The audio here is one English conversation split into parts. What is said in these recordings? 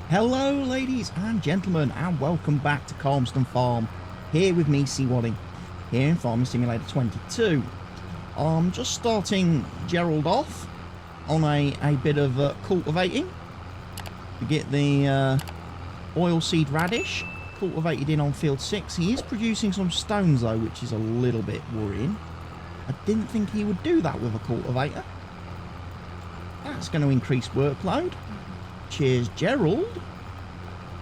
Hello ladies and gentlemen, and welcome back to Calmsden Farm, here with me CWATTY, here in Farming Simulator 22. I'm just starting Gerald off on a bit of cultivating to get the oilseed radish cultivated in on field 6. He is producing some stones though, which is a little bit worrying. I didn't think he would do that with a cultivator. That's going to increase workload. Cheers, Gerald.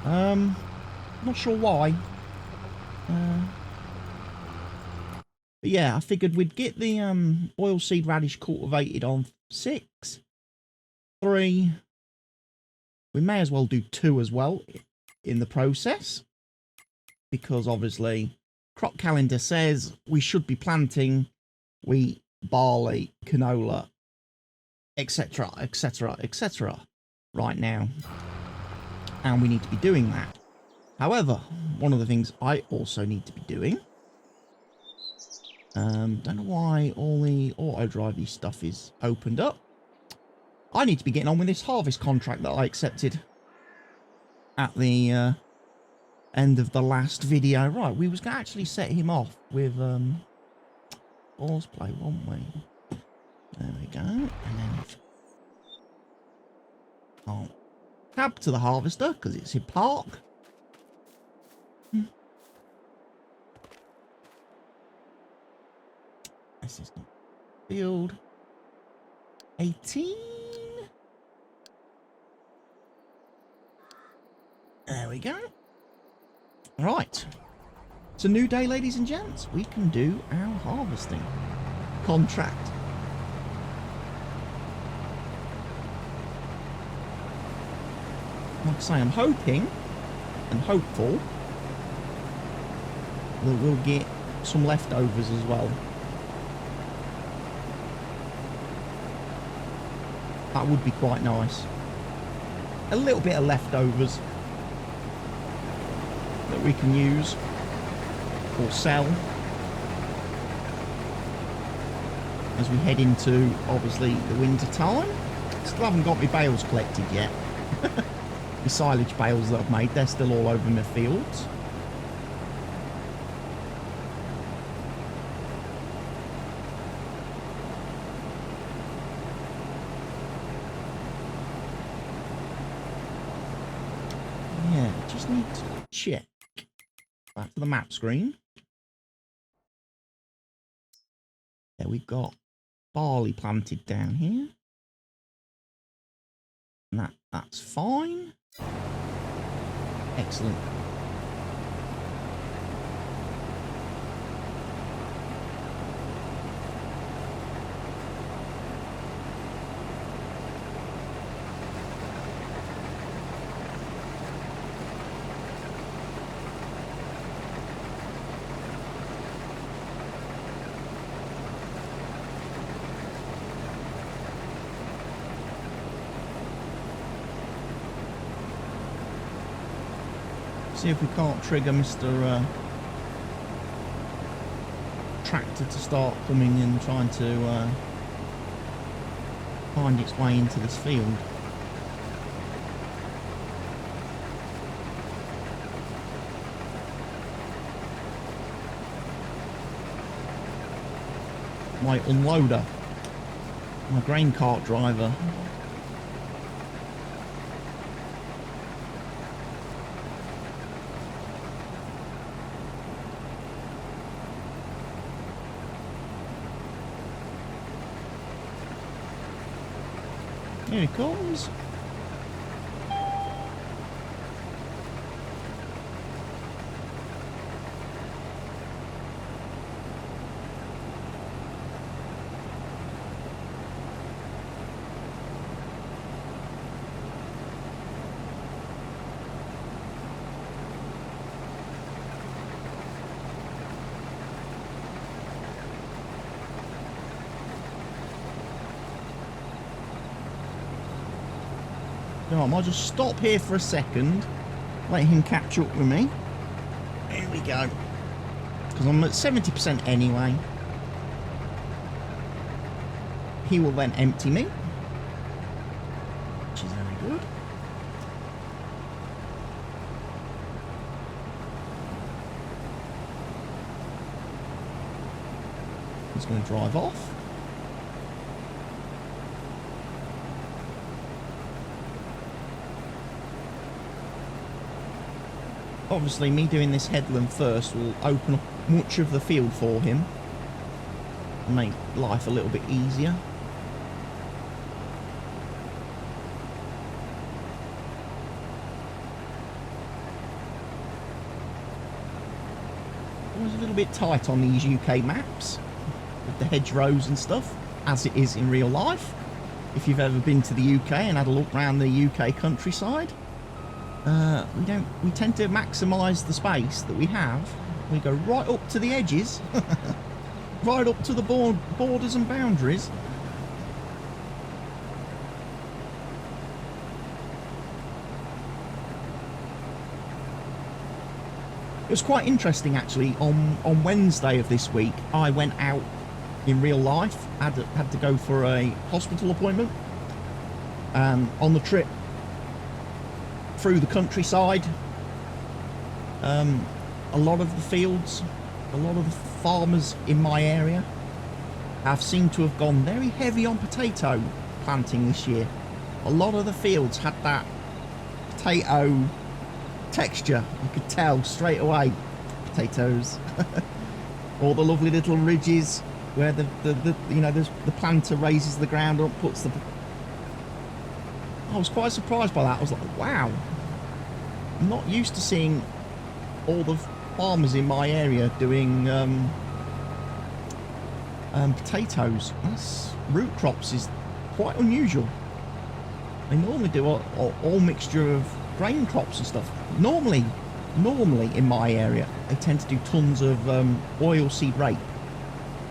Not sure why. But yeah, I figured we'd get the oilseed radish cultivated on 6. 3. We may as well do 2 as well in the process, because obviously crop calendar says we should be planting wheat, barley, canola, etc, etc, etc right now, and we need to be doing that. However, one of the things I also need to be doing, don't know why all the auto drivey stuff is opened up. I need to be getting on with this harvest contract that I accepted at the end of the last video. Right, we was going to actually set him off with horseplay, weren't we? There we go. And then I'll cab to the harvester because it's in park. This is not field 18. There we go. Right. It's a new day, ladies and gents. We can do our harvesting contract. Like I say, I'm hoping and hopeful that we'll get some leftovers as well. That would be quite nice. A little bit of leftovers that we can use or sell as we head into, obviously, the winter time. Still haven't got my bales collected yet. The silage bales that I've made, they're still all over my fields. Yeah, just need to check. Back to the map screen. Yeah, we've got barley planted down here. And that's fine. Excellent. See if we can't trigger Mr. Tractor to start coming and trying to find its way into this field. My unloader, my grain cart driver. Here he comes. No, I might just stop here for a second, let him catch up with me. Here we go. Because I'm at 70% anyway. He will then empty me, which is very good. He's going to drive off. Obviously, me doing this headland first will open up much of the field for him and make life a little bit easier. Always a little bit tight on these UK maps with the hedgerows and stuff, as it is in real life. If you've ever been to the UK and had a look around the UK countryside, we tend to maximise the space that we have. We go right up to the edges, right up to the borders and boundaries. It was quite interesting actually. On Wednesday of this week, I went out in real life. Had to go for a hospital appointment. On the trip through the countryside, a lot of the fields, a lot of the farmers in my area have seemed to have gone very heavy on potato planting this year. A lot of the fields had that potato texture. You could tell straight away, potatoes. All the lovely little ridges where the planter raises the ground up, puts the... I was quite surprised by that. I was like, wow, I'm not used to seeing all the farmers in my area doing potatoes. Root crops is quite unusual. They normally do all mixture of grain crops and stuff. Normally in my area, they tend to do tons of oilseed rape.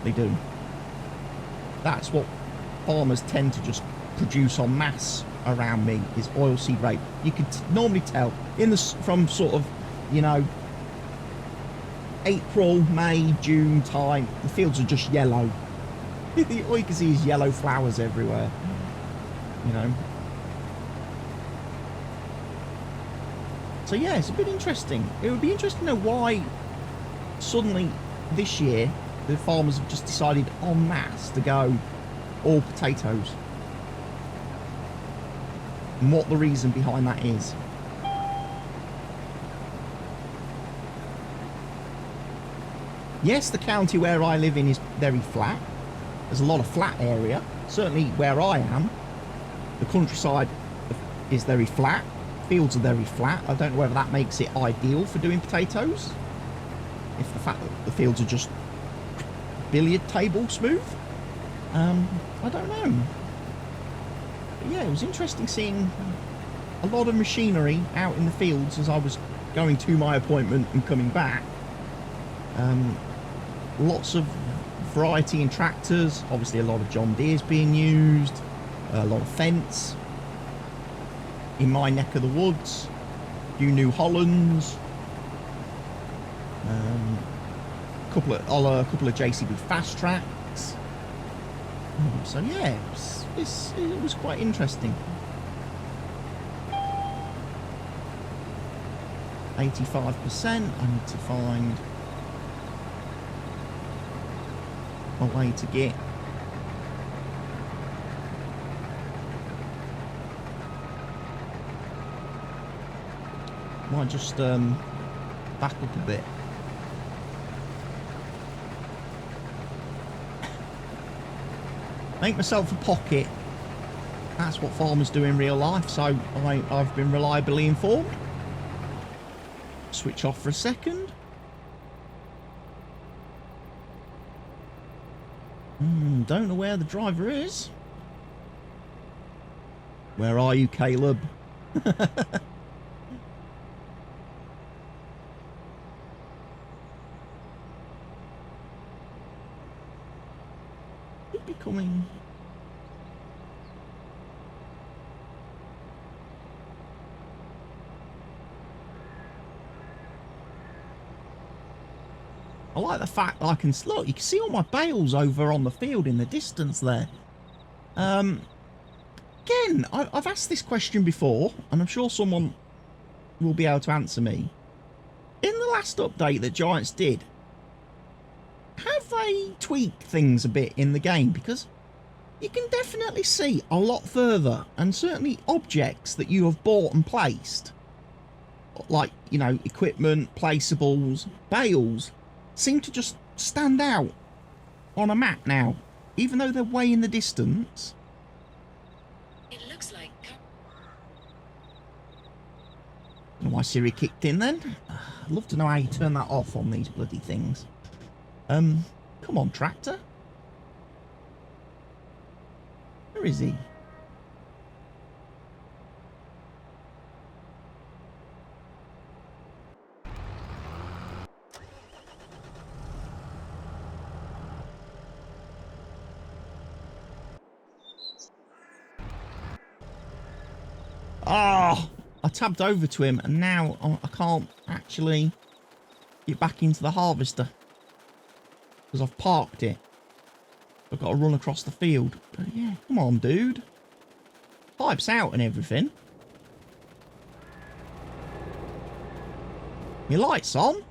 They do. That's what farmers tend to just produce en masse around me, is oilseed rape. You could normally tell from sort of, April, May, June time, the fields are just yellow. All you can see is yellow flowers everywhere, So yeah, it's a bit interesting. It would be interesting to know why suddenly this year the farmers have just decided en masse to go all potatoes, and what the reason behind that is. Yes, the county where I live in is very flat. There's a lot of flat area. Certainly where I am, the countryside is very flat. Fields are very flat. I don't know whether that makes it ideal for doing potatoes. If the fact that the fields are just billiard table smooth. I don't know. But yeah, it was interesting seeing a lot of machinery out in the fields as I was going to my appointment and coming back. Lots of variety in tractors. Obviously a lot of John Deere's being used. A lot of fence. In my neck of the woods, a few New Hollands, a couple of JCB fast tracks. So yeah, it was quite interesting. 85%. I need to find a way to get might just back up a bit. Make myself a pocket. That's what farmers do in real life, so I've been reliably informed. Switch off for a second. Don't know where the driver is. Where are you, Caleb? Coming. I like the fact that I can look. You can see all my bales over on the field in the distance there. Again, I've asked this question before, and I'm sure someone will be able to answer me. In the last update that Giants did, have have they tweaked things a bit in the game? Because you can definitely see a lot further, and certainly objects that you have bought and placed, like, you know, equipment, placeables, bales, seem to just stand out on a map now, even though they're way in the distance. It looks like... I don't know why Siri kicked in then. I'd love to know how you turn that off on these bloody things. Come on, tractor. Where is he? Oh, I tabbed over to him and now I can't actually get back into the harvester because I've parked it. I've got to run across the field. But yeah, come on, dude. Pipes out and everything. Your lights on?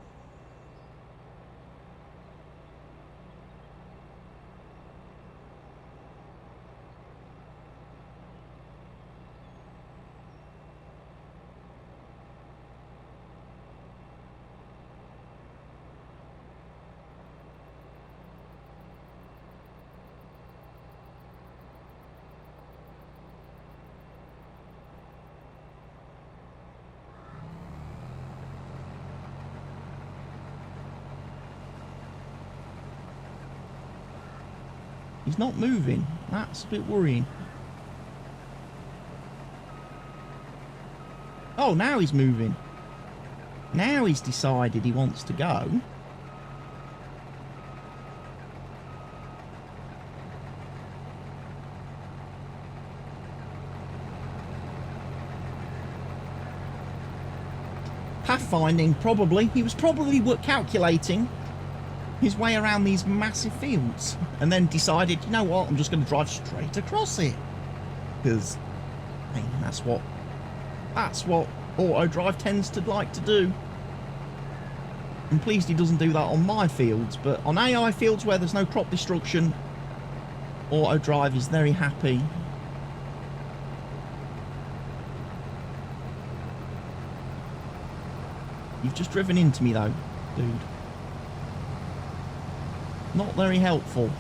He's not moving. That's a bit worrying. Oh, now he's moving. Now he's decided he wants to go. Pathfinding, probably. He was probably calculating his way around these massive fields and then decided, you know what, I'm just going to drive straight across it, because I mean, that's what auto drive tends to like to do. I'm pleased he doesn't do that on my fields, but on AI fields where there's no crop destruction, auto drive is very happy. You've just driven into me though, dude. Not very helpful.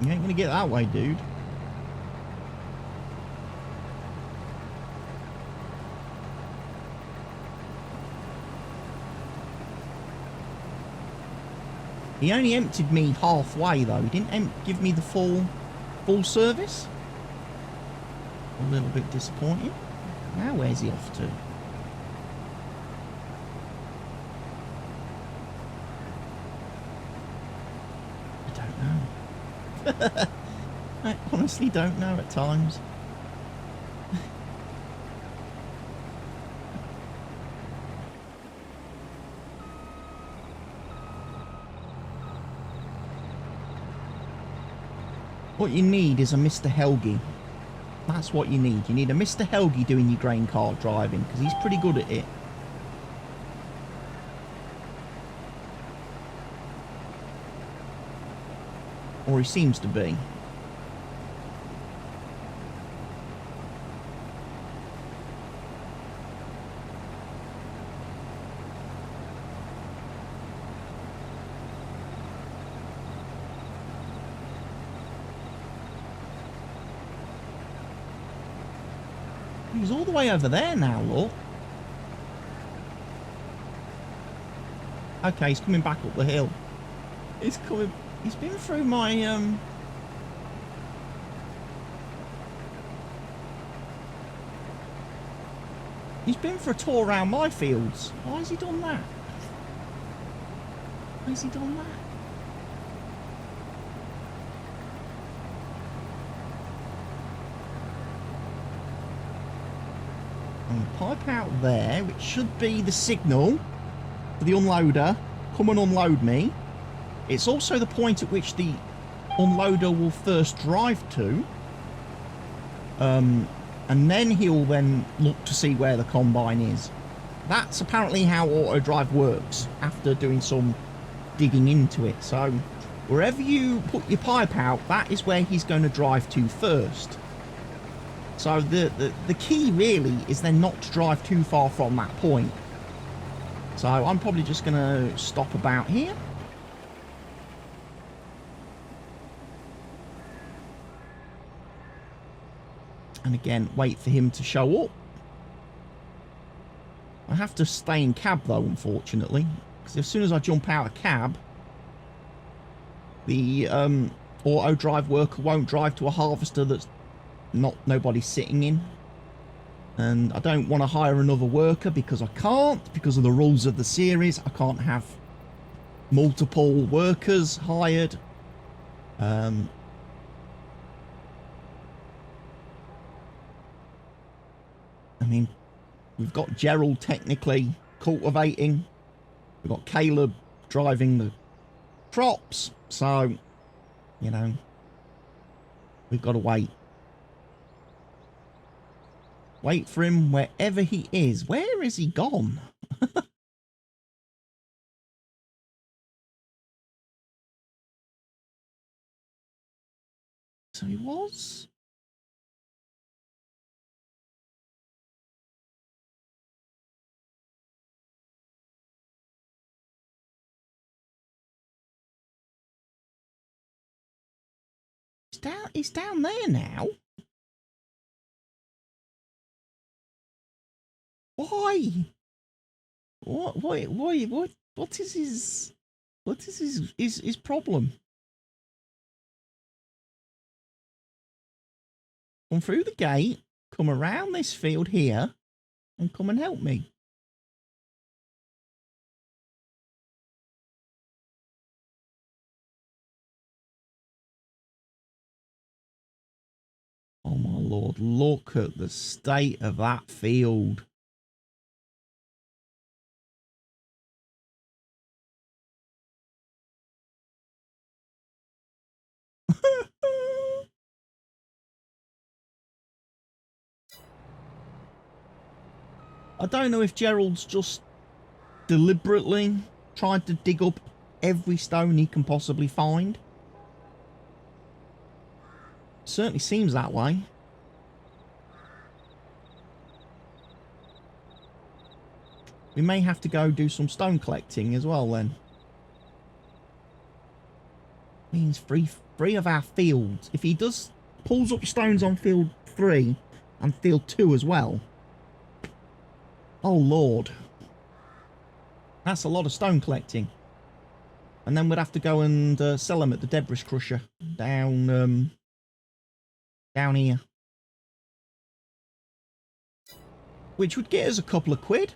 You ain't gonna get that way, dude. He only emptied me halfway though. He didn't give me the full service. A little bit disappointing. Now where's he off to? I don't know. I honestly don't know at times. What you need is a Mr. Helgi. That's what you need. You need a Mr. Helgi doing your grain cart driving, because he's pretty good at it. Or he seems to be. He's all the way over there now, look. Okay, he's coming back up the hill. He's coming... He's been through my, He's been for a tour around my fields. Why has he done that? Why has he done that? And pipe out there, which should be the signal for the unloader. Come and unload me. It's also the point at which the unloader will first drive to. And then he'll then look to see where the combine is. That's apparently how auto drive works after doing some digging into it. So wherever you put your pipe out, that is where he's going to drive to first. So the key really is then not to drive too far from that point. So I'm probably just going to stop about here. And again, wait for him to show up. I have to stay in cab though, unfortunately. Because as soon as I jump out of cab, the auto drive worker won't drive to a harvester that's nobody's sitting in. And I don't want to hire another worker because I can't. Because of the rules of the series, I can't have multiple workers hired. I mean, we've got Gerald technically cultivating. We've got Caleb driving the crops. So, you know, we've got to wait. Wait for him wherever he is. Where is he gone? So he was... He's down there now. Why? What is his problem? Come through the gate, come around this field here, and come and help me. Oh my lord, look at the state of that field. I don't know if Gerald's just deliberately tried to dig up every stone he can possibly find. Certainly seems that way. We may have to go do some stone collecting as well then. Means three of our fields. If he pulls up stones on field 3 and field 2 as well. Oh lord. That's a lot of stone collecting. And then we'd have to go and sell them at the debris crusher down here. Which would get us a couple of quid.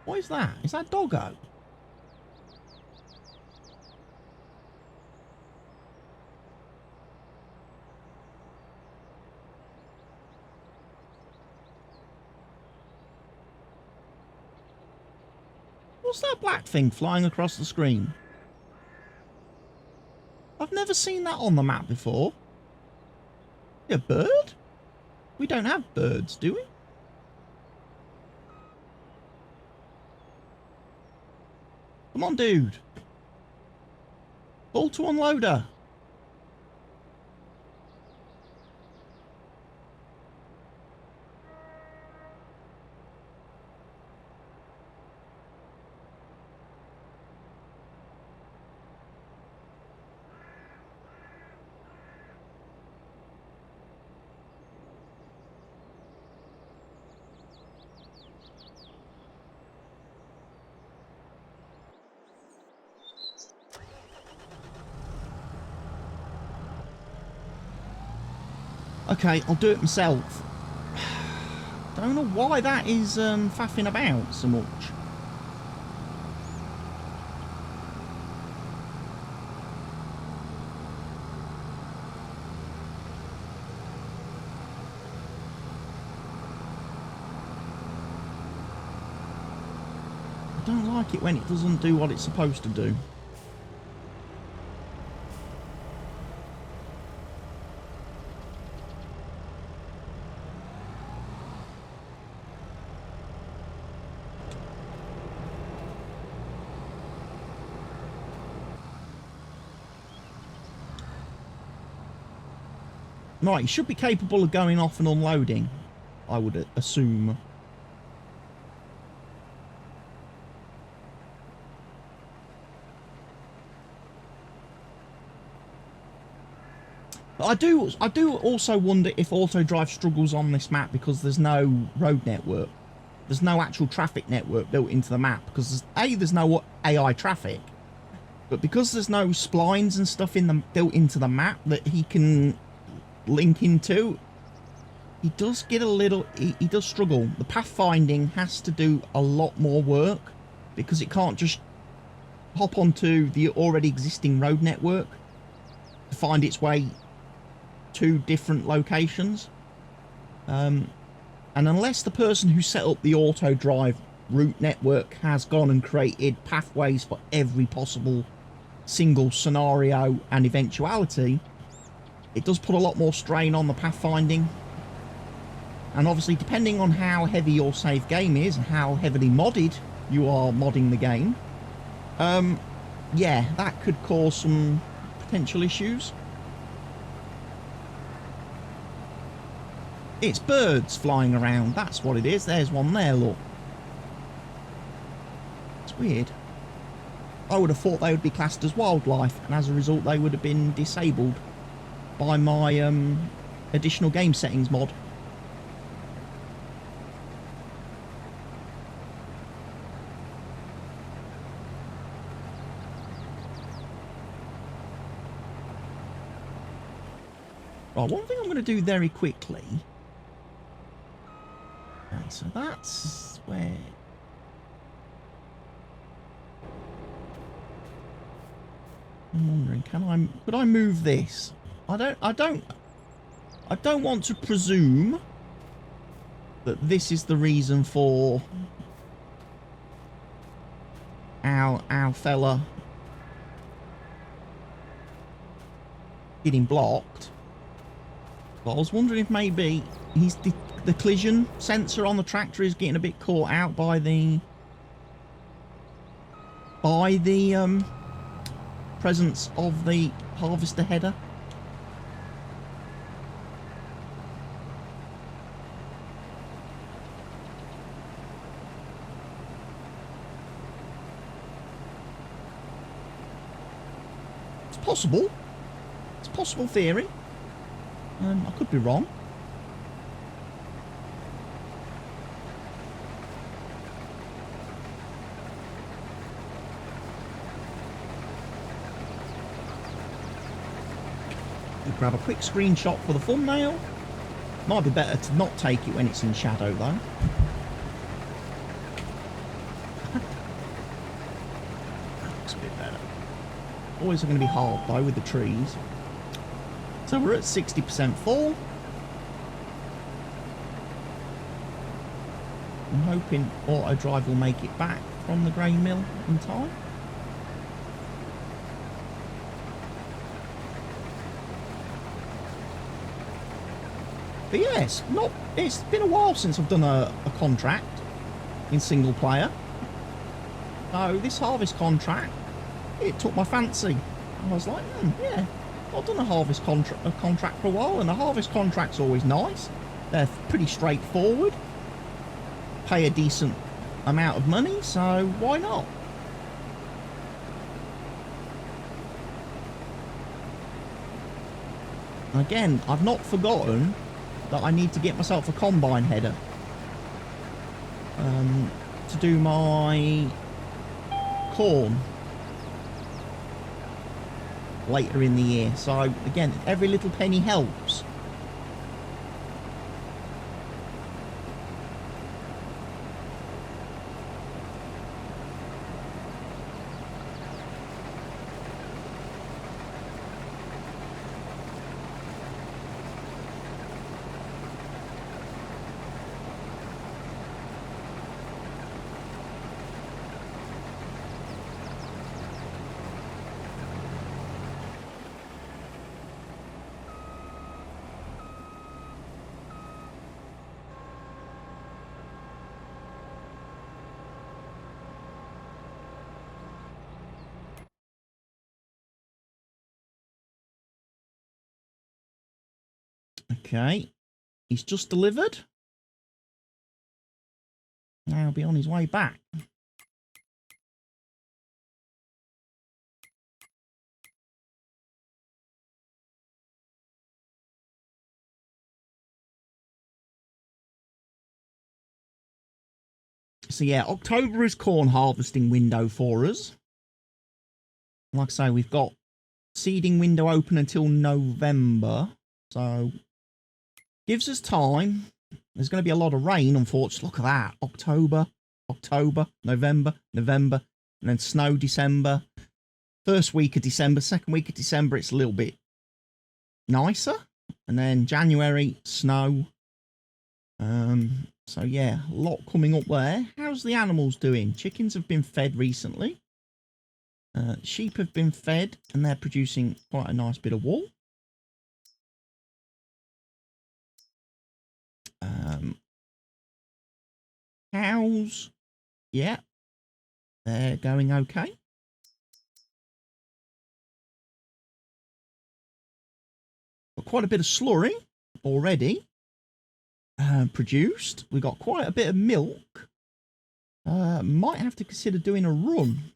What is that? Is that doggo? What's that black thing flying across the screen? I've never seen that on the map before. A bird? We don't have birds, do we? Come on, dude. Pull to unloader. Okay, I'll do it myself. Don't know why that is faffing about so much. I don't like it when it doesn't do what it's supposed to do. Right, it should be capable of going off and unloading, I would assume. But I do also wonder if auto drive struggles on this map because there's no road network. There's no actual traffic network built into the map because there's no AI traffic. But because there's no splines and stuff built into the map that he can link into, he does get a little, he does struggle. The pathfinding has to do a lot more work because it can't just hop onto the already existing road network to find its way to different locations. And unless the person who set up the auto drive route network has gone and created pathways for every possible single scenario and eventuality, it does put a lot more strain on the pathfinding. And obviously, depending on how heavy your save game is and how heavily modded you are modding the game, yeah, that could cause some potential issues. It's birds flying around, that's what it is. There's one there, look. It's weird. I would have thought they would be classed as wildlife, and as a result they would have been disabled by my additional game settings mod. Right, one thing I'm going to do very quickly. Okay, so that's where... I'm wondering, could I move this? I don't want to presume that this is the reason for our fella getting blocked. But I was wondering if maybe the collision sensor on the tractor is getting a bit caught out by the presence of the harvester header. It's possible. It's a possible theory. I could be wrong. Grab a quick screenshot for the thumbnail. Might be better to not take it when it's in shadow though. That looks a bit better. Always going to be hard though with the trees. So we're at 60% full. I'm hoping auto drive will make it back from the grain mill in time. But yes, it's been a while since I've done a contract in single player. So this harvest contract, it took my fancy. I was like, yeah, I've done a harvest contract for a while, and a harvest contract's always nice. They're pretty straightforward. Pay a decent amount of money, so why not? Again, I've not forgotten that I need to get myself a combine header to do my corn later in the year. So again, every little penny helps. Okay. He's just delivered. Now he'll be on his way back. So yeah, October is corn harvesting window for us. Like I say, we've got seeding window open until November. So gives us time. There's going to be a lot of rain, unfortunately. Look at that. October, November, and then snow December. First week of December, second week of December, it's a little bit nicer. And then January, snow. So yeah, a lot coming up there. How's the animals doing? Chickens have been fed recently. Sheep have been fed, and they're producing quite a nice bit of wool. Cows, yeah, they're going okay. Got quite a bit of slurry already produced. We've got quite a bit of milk. Might have to consider doing a run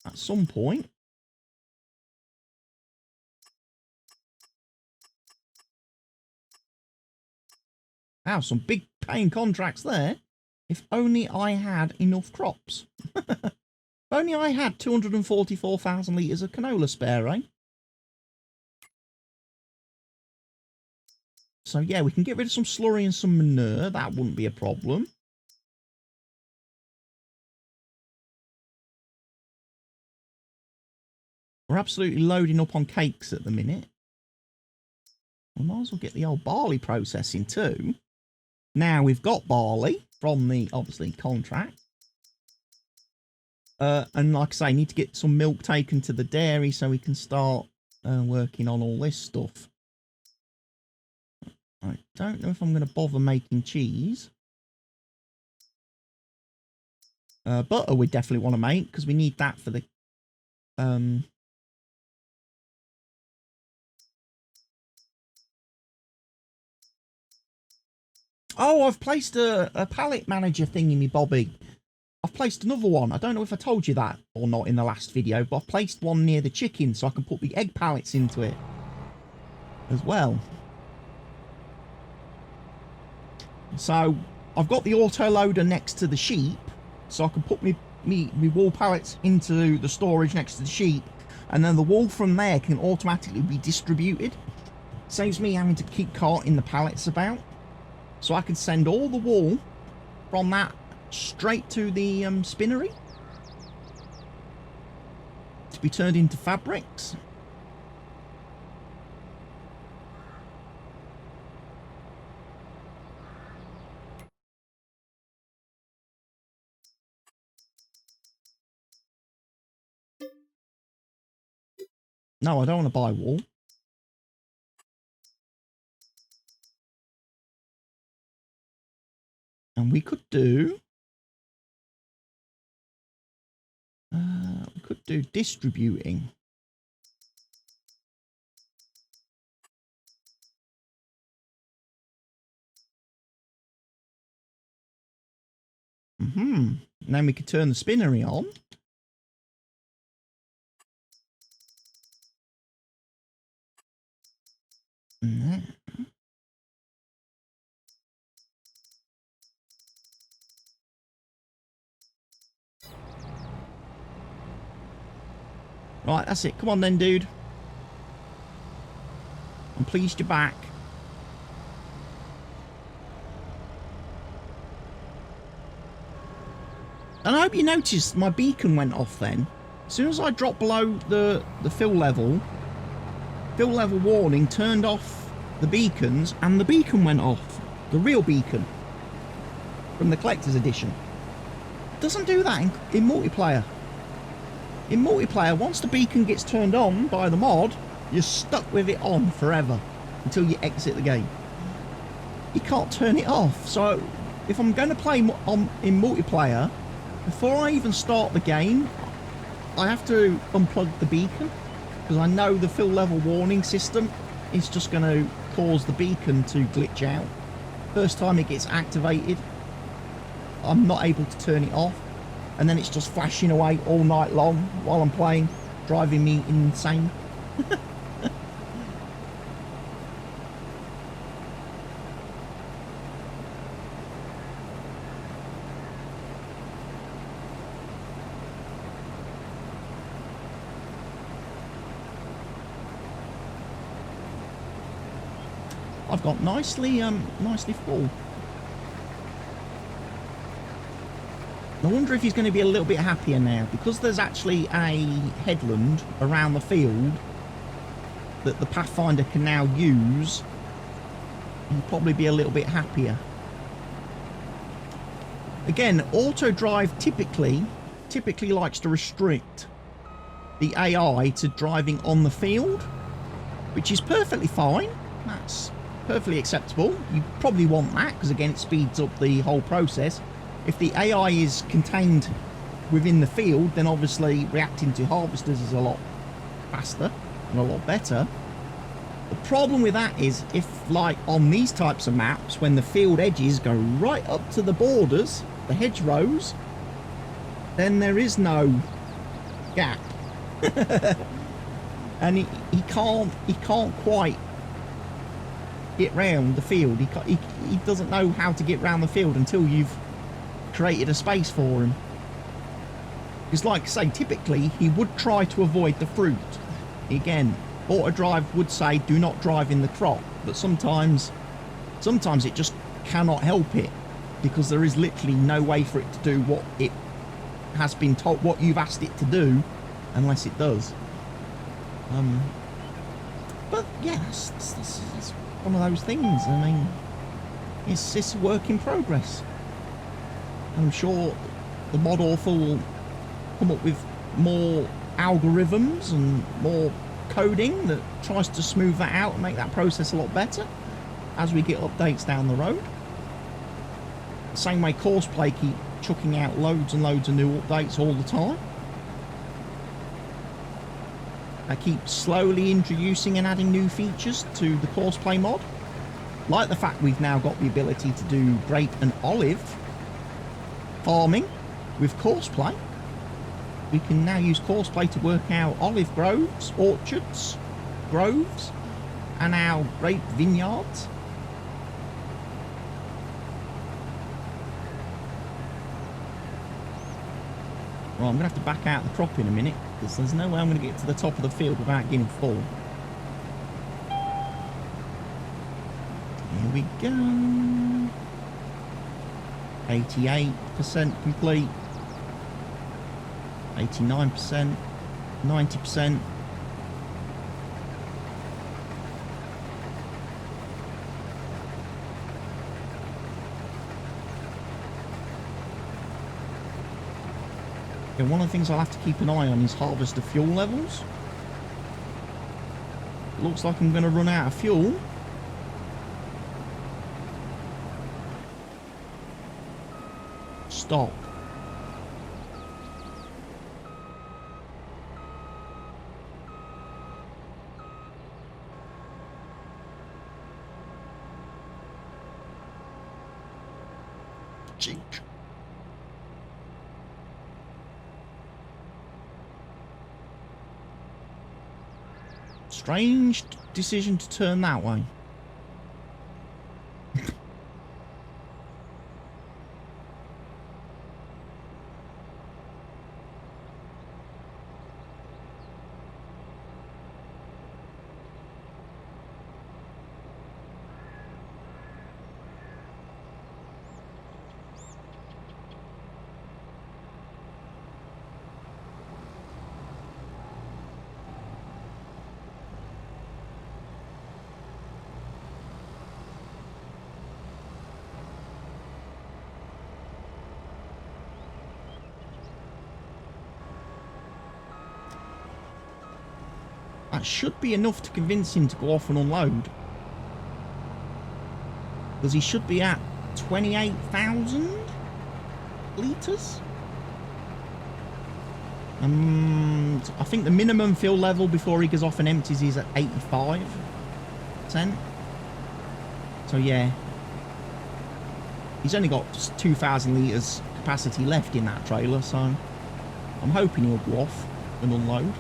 at some point. Wow, some big paying contracts there. If only I had enough crops. If only I had 244,000 litres of canola spare, eh? So yeah, we can get rid of some slurry and some manure. That wouldn't be a problem. We're absolutely loading up on cakes at the minute. We might as well get the old barley processing too. Now we've got barley from the, obviously, contract. And like I say, need to get some milk taken to the dairy so we can start working on all this stuff. I don't know if I'm going to bother making cheese. Butter we definitely want to make because we need that for the... Oh, I've placed a pallet manager thing in me, Bobby. I've placed another one. I don't know if I told you that or not in the last video, but I've placed one near the chicken so I can put the egg pallets into it as well. So I've got the auto loader next to the sheep so I can put me wool pallets into the storage next to the sheep, and then the wool from there can automatically be distributed. Saves me having to keep carting the pallets about. So I can send all the wool from that straight to the spinnery to be turned into fabrics. No, I don't want to buy wool. And we could do... we could do distributing. And then we could turn the spinnery on. Right, that's it. Come on then, dude. I'm pleased you're back. And I hope you noticed my beacon went off then. As soon as I dropped below the fill level warning turned off the beacons, and the beacon went off. The real beacon from the collector's edition. It doesn't do that in multiplayer. In multiplayer, once the beacon gets turned on by the mod, you're stuck with it on forever until you exit the game. You can't turn it off. So if I'm going to play in multiplayer, before I even start the game, I have to unplug the beacon because I know the fill level warning system is just going to caused the beacon to glitch out. First time it gets activated, I'm not able to turn it off, and then it's just flashing away all night long while I'm playing, driving me insane. I've got nicely full. I wonder if he's going to be a little bit happier now, because there's actually a headland around the field that the Pathfinder can now use. He'll probably be a little bit happier. Again, auto drive typically likes to restrict the AI to driving on the field, which is perfectly fine. That's perfectly acceptable. You probably want that because, again, it speeds up the whole process. If the AI is contained within the field, then obviously reacting to harvesters is a lot faster and a lot better. The problem with that is, if like on these types of maps, when the field edges go right up to the borders, the hedgerows, then there is no gap. And he can't quite get round the field. He doesn't know how to get round the field until you've created a space for him. Because, like I say, typically he would try to avoid the fruit. Again, auto drive would say do not drive in the crop, but sometimes it just cannot help it, because there is literally no way for it to do what it has been told, what you've asked it to do, unless it does. But yeah, that's one of those things. I mean, it's a work in progress. I'm sure the mod author will come up with more algorithms and more coding that tries to smooth that out and make that process a lot better as we get updates down the road. The same way Courseplay keep chucking out loads and loads of new updates all the time. I keep slowly introducing and adding new features to the Courseplay mod, like the fact we've now got the ability to do grape and olive farming with Courseplay. We can now use Courseplay to work out olive groves, orchards, groves, and our grape vineyards. Well, I'm going to have to back out the crop in a minute, because there's no way I'm going to get to the top of the field without getting full. Here we go. 88% complete. 89%. 90%. And one of the things I'll have to keep an eye on is harvester fuel levels. Looks like I'm going to run out of fuel. Stop. Cheek. Strange decision to turn that way. That should be enough to convince him to go off and unload. Because he should be at 28,000 litres. I think the minimum fuel level before he goes off and empties is at 85%. So yeah, he's only got just 2,000 litres capacity left in that trailer, so I'm hoping he'll go off and unload.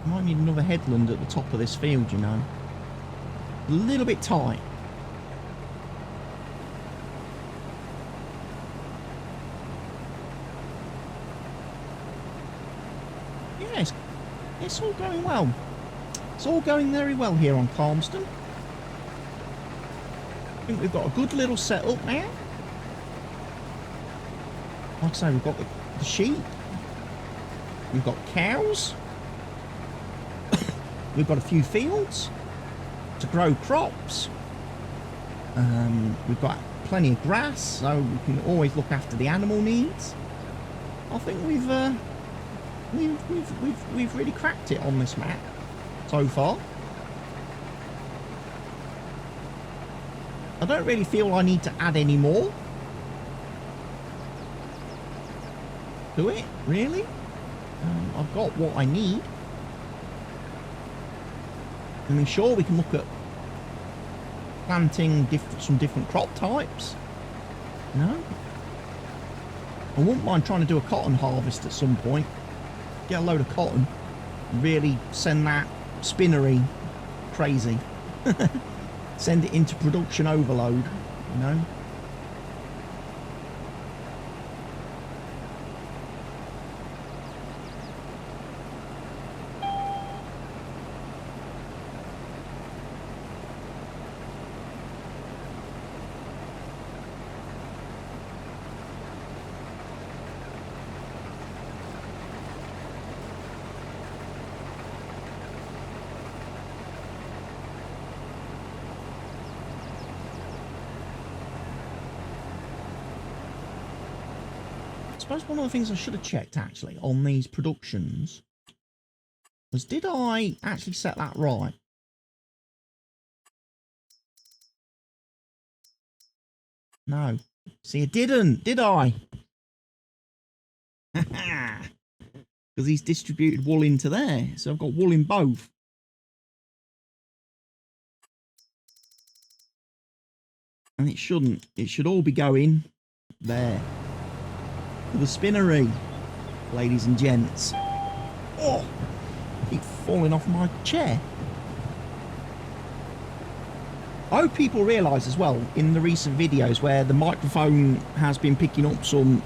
Might need another headland at the top of this field, you know. A little bit tight. Yeah, it's all going well. It's all going very well here on Calmsden. I think we've got a good little setup now. Like I say, we've got the sheep. We've got cows. We've got a few fields to grow crops. We've got plenty of grass, so we can always look after the animal needs. I think we've really cracked it on this map so far. I don't really feel I need to add any more to it, really. I've got what I need. I mean, sure, we can look at planting some different crop types. You know? I wouldn't mind trying to do a cotton harvest at some point. Get a load of cotton. Really send that spinnery crazy. Send it into production overload, you know? I suppose one of the things I should have checked actually on these productions was, did I actually set that right? No. See, I didn't, did I? Because he's distributed wool into there, so I've got wool in both. And it shouldn't. It should all be going there. The spinnery, ladies and gents. Oh, I keep falling off my chair. I hope people realise as well in the recent videos where the microphone has been picking up some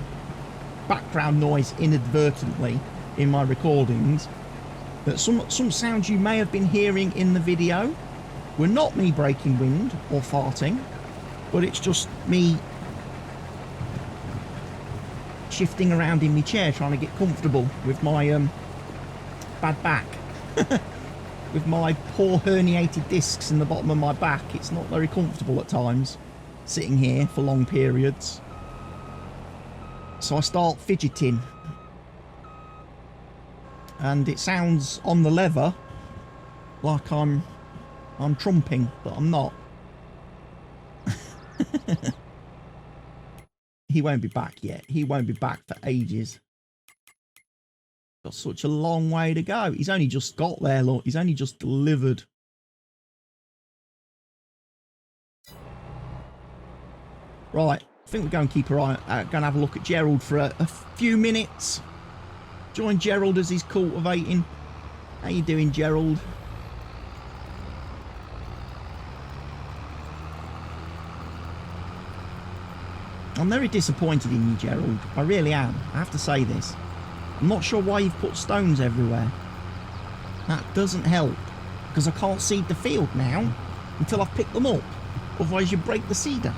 background noise inadvertently in my recordings, that some sounds you may have been hearing in the video were not me breaking wind or farting, but it's just me shifting around in my chair trying to get comfortable with my bad back. With my poor herniated discs in the bottom of my back, it's not very comfortable at times sitting here for long periods, so I start fidgeting and it sounds on the lever like I'm trumping, but I'm not. He won't be back yet. He won't be back for ages. Got such a long way to go. He's only just got there, look. He's only just delivered. Right. I think we're going to keep our eye, going to have a look at Gerald for a few minutes. Join Gerald as he's cultivating. How you doing, Gerald? I'm very disappointed in you, Gerald. I really am. I have to say this. I'm not sure why you've put stones everywhere. That doesn't help. because I can't seed the field now until I've picked them up. Otherwise you break the seeder.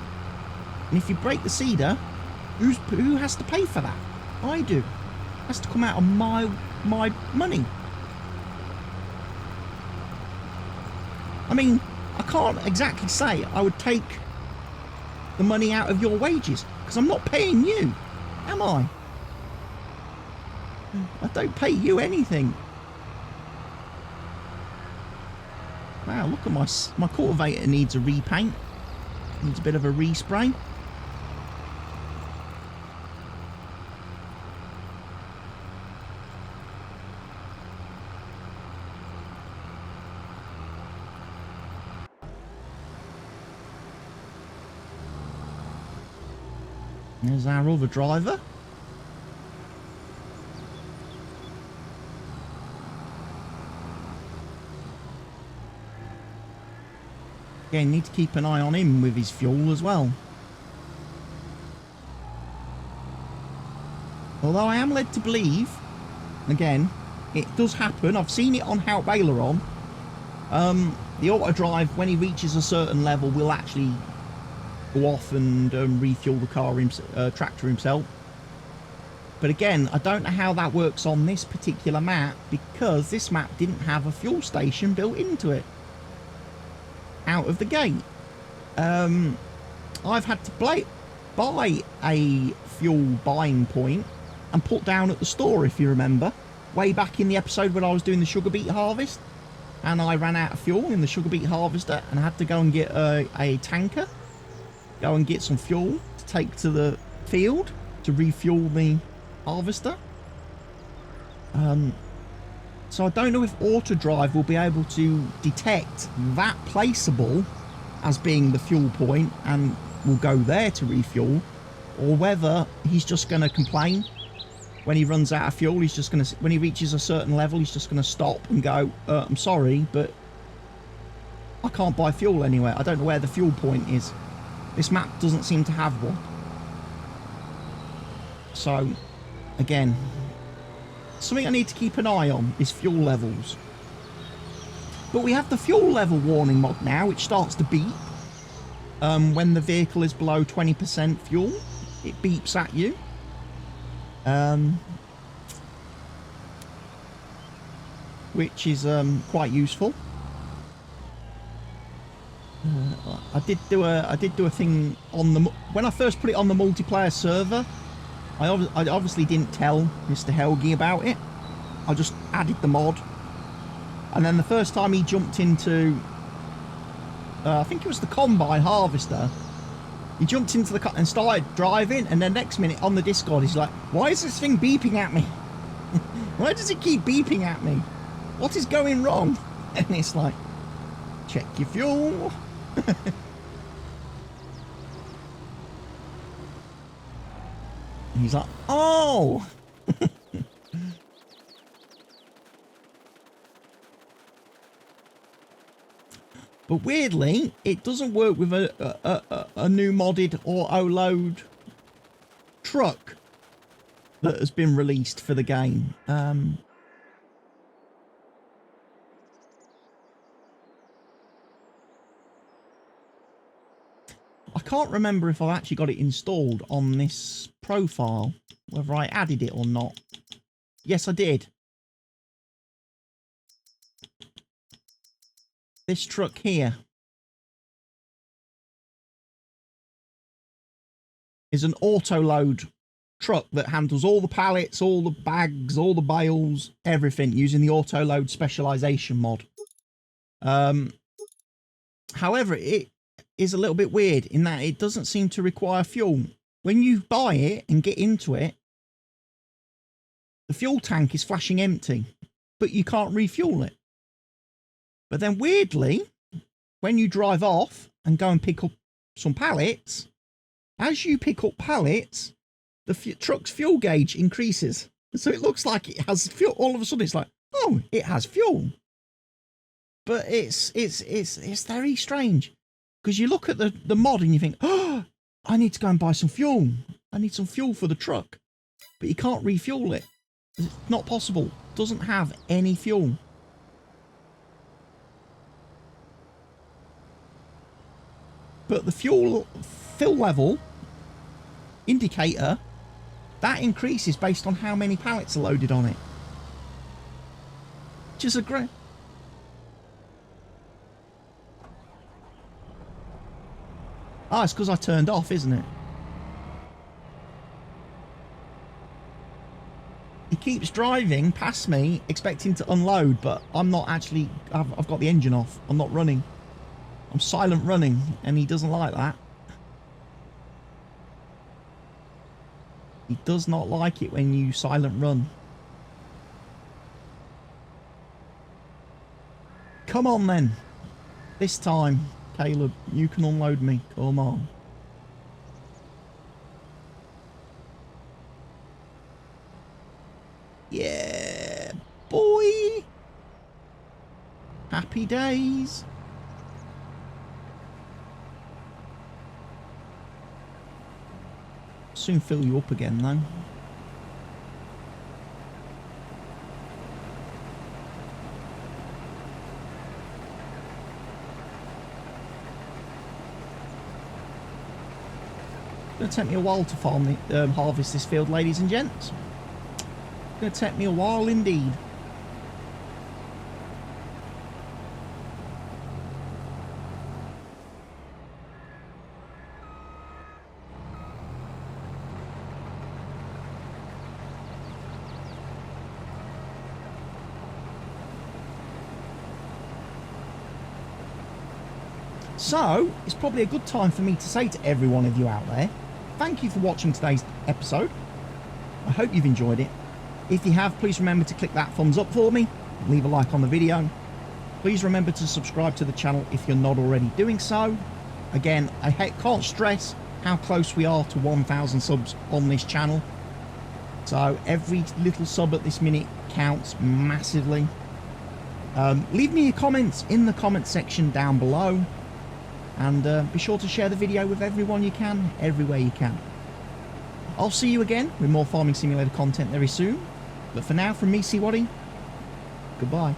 And if you break the seeder, who has to pay for that? I do. It has to come out of my money. I mean, I can't exactly say I would take the money out of your wages, because I'm not paying you, am I? I don't pay you anything. Wow, look at my cultivator needs a repaint. Needs a bit of a respray. There's our other driver. Again, need to keep an eye on him with his fuel as well. Although I am led to believe, again, it does happen. I've seen it on Hout Baylor on. The auto drive, when he reaches a certain level, will actually go off and refuel the car tractor himself. But again, I don't know how that works on this particular map, because this map didn't have a fuel station built into it out of the gate. I've had to buy a fuel buying point and put down at the store, if you remember, way back in the episode when I was doing the sugar beet harvest, and I ran out of fuel in the sugar beet harvester and I had to go and get a tanker, go and get some fuel to take to the field to refuel the harvester. So I don't know if auto drive will be able to detect that placeable as being the fuel point and will go there to refuel, or whether he's just going to complain when he runs out of fuel. He's just going to, when he reaches a certain level, he's just going to stop and go, I'm sorry, but I can't buy fuel anywhere. I don't know where the fuel point is. This map doesn't seem to have one. So, again, something I need to keep an eye on is fuel levels. But we have the fuel level warning mod now, which starts to beep. When the vehicle is below 20% fuel, it beeps at you. Which is quite useful. I did do a thing on the, when I first put it on the multiplayer server. I obviously didn't tell Mr. Helgi about it. I just added the mod, and then the first time he jumped into, I think it was the combine harvester, he jumped into the car and started driving, and then next minute on the Discord he's like, why is this thing beeping at me? Why does it keep beeping at me? What is going wrong? And it's like, check your fuel. And he's like, oh. But weirdly, it doesn't work with a new modded auto load truck that has been released for the game. I can't remember if I've actually got it installed on this profile, whether I added it or not. Yes, I did. This truck here is an auto load truck that handles all the pallets, all the bags, all the bales, everything, using the auto load specialization mod. However, it is a little bit weird in that it doesn't seem to require fuel. When you buy it and get into it, the fuel tank is flashing empty, but you can't refuel it. But then weirdly, when you drive off and go and pick up some pallets, as you pick up pallets, the truck's fuel gauge increases. So it looks like it has fuel. All of a sudden it's like, oh, it has fuel. But it's very strange. Because you look at the mod and you think, oh, I need to go and buy some fuel. I need some fuel for the truck. But you can't refuel it. It's not possible. It doesn't have any fuel. But the fill level indicator, that increases based on how many pallets are loaded on it. Which is a great... Ah, it's because I turned off, isn't it? He keeps driving past me, expecting to unload, but I'm not actually... I've got the engine off. I'm not running. I'm silent running, and he doesn't like that. He does not like it when you silent run. Come on then. This time, Caleb, you can unload me. Come on. Yeah, boy. Happy days. Soon fill you up again though. It's going to take me a while to farm the, harvest this field, ladies and gents. It's going to take me a while indeed. So, it's probably a good time for me to say to every one of you out there, thank you for watching today's episode. I hope you've enjoyed it. If you have, please remember to click that thumbs up for me. Leave a like on the video. Please remember to subscribe to the channel if you're not already doing so. Again, I can't stress how close we are to 1,000 subs on this channel. So every little sub at this minute counts massively. Leave me your comments in the comment section down below. And be sure to share the video with everyone you can, everywhere you can. I'll see you again with more Farming Simulator content very soon. But for now, from me, CWATTY, goodbye.